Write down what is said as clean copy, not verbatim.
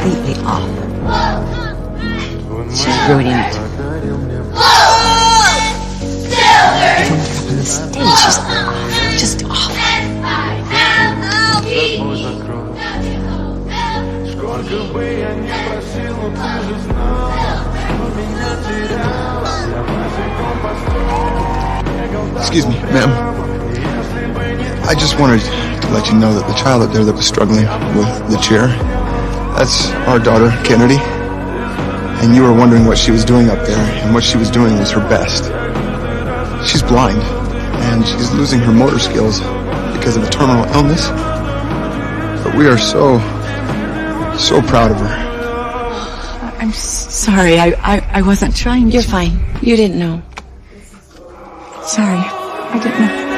completely off. She's ruining it. Even up on the stage, she's off. Just off. Excuse me, ma'am. I just wanted to let you know that the child up there that was struggling with the chair, that's our daughter, Kennedy. And you were wondering what she was doing up there, and what she was doing was her best. She's blind, and she's losing her motor skills because of a terminal illness. But we are so proud of her. I'm sorry, I wasn't trying to... You're fine. You didn't know. Sorry, I didn't know.